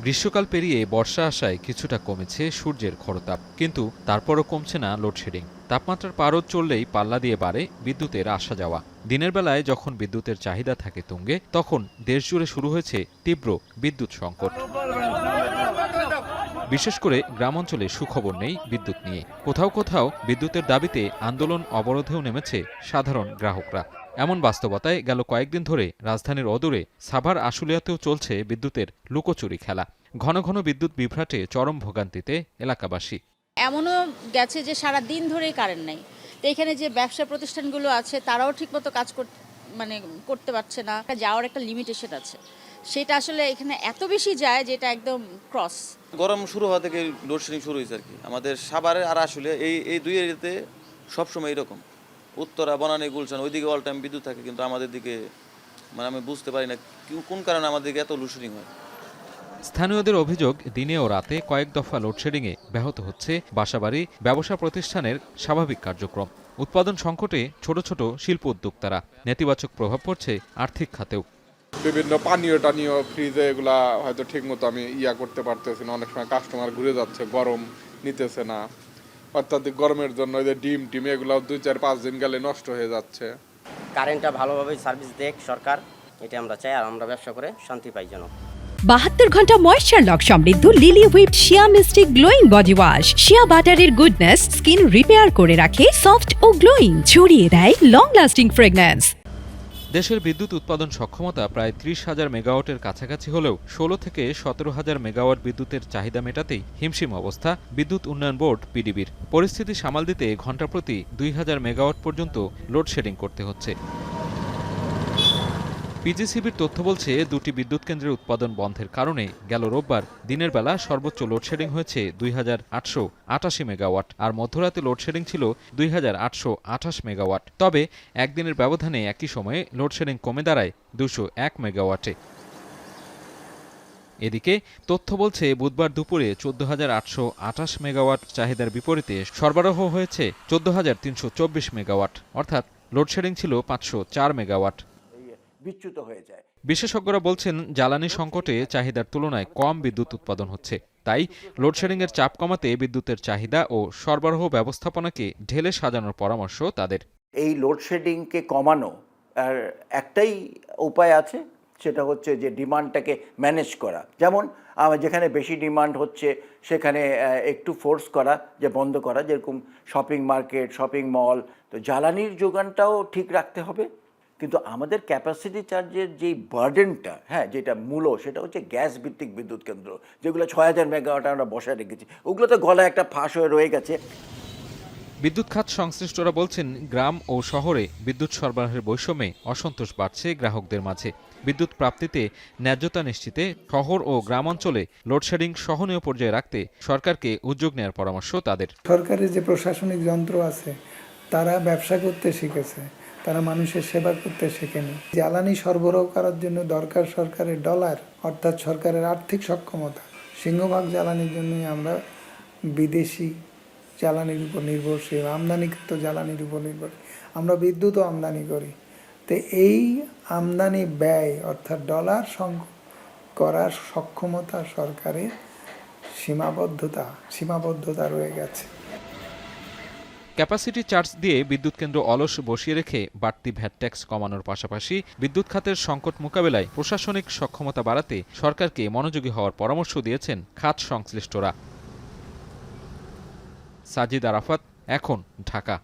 গ্রীষ্মকাল পেরিয়ে বর্ষা আসায় কিছুটা কমেছে সূর্যের খরতাপ, কিন্তু তারপরও কমছে না লোডশেডিং। তাপমাত্রার পারদ চললেই পাল্লা দিয়ে বাড়ে বিদ্যুতের আসা যাওয়া। দিনের বেলায় যখন বিদ্যুতের চাহিদা থাকে তুঙ্গে, তখন দেশজুড়ে শুরু হয়েছে তীব্র বিদ্যুৎ সংকট। বিশেষ করে গ্রামাঞ্চলে সুখবর নেই বিদ্যুৎ নিয়ে। কোথাও কোথাও বিদ্যুতের দাবিতে আন্দোলন অবরোধেও নেমেছে সাধারণ গ্রাহকরা। এমন বাস্তবতায় গেল কয়েকদিন ধরে রাজধানীর অদূরে সাভার আশুলিয়াতেও চলছে বিদ্যুতের লুকোচুরি খেলা। ঘন ঘন বিদ্যুৎ বিভ্রাটে চরম ভোগান্তিতে এলাকাবাসী। এমনও গেছে যে সারা দিন ধরেই কারেন্ট নাই। তো এখানে যে ব্যবসা প্রতিষ্ঠানগুলো আছে তারাও ঠিকমতো কাজ করতে পারছে না। যাওয়ার একটা লিমিটেশন আছে, সেটা আসলে এখানে এত বেশি যায় যেটা একদম ক্রস। গরম শুরু হওয়া থেকে লোডশেডিং শুরু হয়েছে আর কি। আমাদের সাভারে আর আশুলিয়া এই দুই এরিয়াতে সবসময় এরকম। উত্তরা, বনানী, গুলশান ওইদিকে অল টাইম বিদ্যুৎ থাকে, কিন্তু আমাদের দিকে আমি বুঝতে পারি না কোন কারণে আমাদের দিকে এত লোডশেডিং হয়। স্থানীয়দের অভিযোগ, দিনে ও রাতে কয়েক দফা লোডশেডিংয়ে ব্যাহত হচ্ছে বাসাবাড়ি, ব্যবসা প্রতিষ্ঠানের স্বাভাবিক কার্যক্রম। উৎপাদন সংকটে ছোট ছোট শিল্প উদ্যোক্তারা। নেতিবাচক প্রভাব পড়ছে আর্থিক খাতেও। বিভিন্ন পানীয় টানীয় ফ্রিজে এগুলা হয়তো ঠিক মতো আমি করতে পারতেছি না। অনেক সময় কাস্টমার ঘুরে যাচ্ছে, গরম নিতেছে না। অত্যাধিক গরমের জন্য এই যে ডিম এগুলো 2-4-5 দিন গেলে নষ্ট হয়ে যাচ্ছে। কারেন্টটা ভালোভাবে সার্ভিস দেখ সরকার, এটা আমরা চাই। আর আমরা ব্যবসা করে শান্তি পাই যেন। 72 ঘন্টা ময়েশ্চার লক সমৃদ্ধ লিলি হুইপড শিয়া মিস্টিক গ্লোয়িং বডি ওয়াশ। শিয়া বাটারের গুডনেস স্কিন রিপেয়ার করে রাখে সফট ও গ্লোয়িং, ছড়িয়ে দেয় লং লাস্টিং ফ্রেগন্যান্স। দেশের বিদ্যুৎ উৎপাদন সক্ষমতা প্রায় 30,000 মেগাওয়াটের কাছাকাছি হলেও 16 থেকে 17,000 মেগাওয়াট বিদ্যুতের চাহিদা মেটাতেই হিমশিম অবস্থা বিদ্যুৎ উন্নয়ন বোর্ড পিডিবির। পরিস্থিতি সামাল দিতে ঘণ্টাপ্রতি 2000 মেগাওয়াট পর্যন্ত লোডশেডিং করতে হচ্ছে। পিজিসিবির তথ্য বলছে, দুটি বিদ্যুৎ কেন্দ্রের উৎপাদন বন্ধের কারণে গেল রোববার দিনের বেলা সর্বোচ্চ লোডশেডিং হয়েছে 2888 মেগাওয়াট, আর মধ্যরাতে লোডশেডিং ছিল 2828 মেগাওয়াট। তবে একদিনের ব্যবধানে একই সময়ে লোডশেডিং কমে দাঁড়ায় 201 মেগাওয়াটে। এদিকে তথ্য বলছে, বুধবার দুপুরে 14,828 মেগাওয়াট চাহিদার বিপরীতে সরবরাহ হয়েছে 14,324 মেগাওয়াট, অর্থাৎ লোডশেডিং ছিল 504 মেগাওয়াট। বিচ্যুত হয়ে যায়। বিশেষজ্ঞরা বলছেন, জ্বালানি সংকটে চাহিদার তুলনায় কম বিদ্যুৎ উৎপাদন হচ্ছে। তাই লোডশেডিংয়ের চাপ কমাতে বিদ্যুতের চাহিদা ও সরবরাহ ব্যবস্থাপনাকে ঢেলে সাজানোর পরামর্শ তাদের। এই লোডশেডিংকে কমানো আর একটাই উপায় আছে, সেটা হচ্ছে যে ডিমান্ডটাকে ম্যানেজ করা। যেমন যেখানে বেশি ডিমান্ড হচ্ছে সেখানে একটু ফোর্স করা, যে বন্ধ করা, যেরকম শপিং মার্কেট, শপিং মল। তো জ্বালানির যোগানটাও ঠিক রাখতে হবে, কিন্তু আমাদের ক্যাপাসিটি চার্জের যেই বার্ডেনটা, যেটা মূল, সেটা হচ্ছে গ্যাস ভিত্তিক বিদ্যুৎ কেন্দ্র, যেগুলো 6000 মেগাওয়াট আমরা বসায় রেখেছি, ওগুলো তো গলায় একটা ফাঁস হয়ে রয়ে গেছে। বিদ্যুৎ খাত সংশ্লিষ্টরা বলছেন, গ্রাম ও শহরে বিদ্যুৎ সরবরাহের বৈষম্যে অসন্তোষ বাড়ছে গ্রাহকদের মাঝে। বিদ্যুৎ প্রাপ্তিতে ন্যায্যতা নিশ্চিতে শহর ও গ্রামাঞ্চলে লোডশেডিং সহনীয় পর্যায়ে রাখতে সরকারকে উদ্যোগ নেওয়ার পরামর্শ তাদের। সরকারের যে প্রশাসনিক যন্ত্র আছে তারা ব্যবসা করতে শিখেছে, তারা মানুষের সেবা করতে শেখেনি। জ্বালানি সরবরাহ করার জন্য দরকার সরকারের ডলার, অর্থাৎ সরকারের আর্থিক সক্ষমতা। সিংহভাগ জ্বালানির জন্যই আমরা বিদেশি জ্বালানির উপর নির্ভরশীল, আমদানিকৃত জ্বালানির উপর নির্ভরশীল। আমরা বিদ্যুৎও আমদানি করি। তো এই আমদানি ব্যয়, অর্থাৎ ডলার করার সক্ষমতা সরকারের সীমাবদ্ধতা রয়ে গেছে। ক্যাপাসিটি চার্জ দিয়ে বিদ্যুৎ কেন্দ্র অলস বসিয়ে রেখে বাড়তি ভ্যাট ট্যাক্স কমানোর পাশাপাশি বিদ্যুৎ খাতের সংকট মোকাবেলায় প্রশাসনিক সক্ষমতা বাড়াতে সরকারকে মনোযোগী হওয়ার পরামর্শ দিয়েছেন খাত সংশ্লিষ্টরা। সাজিদ আরাফাত, এখন, ঢাকা।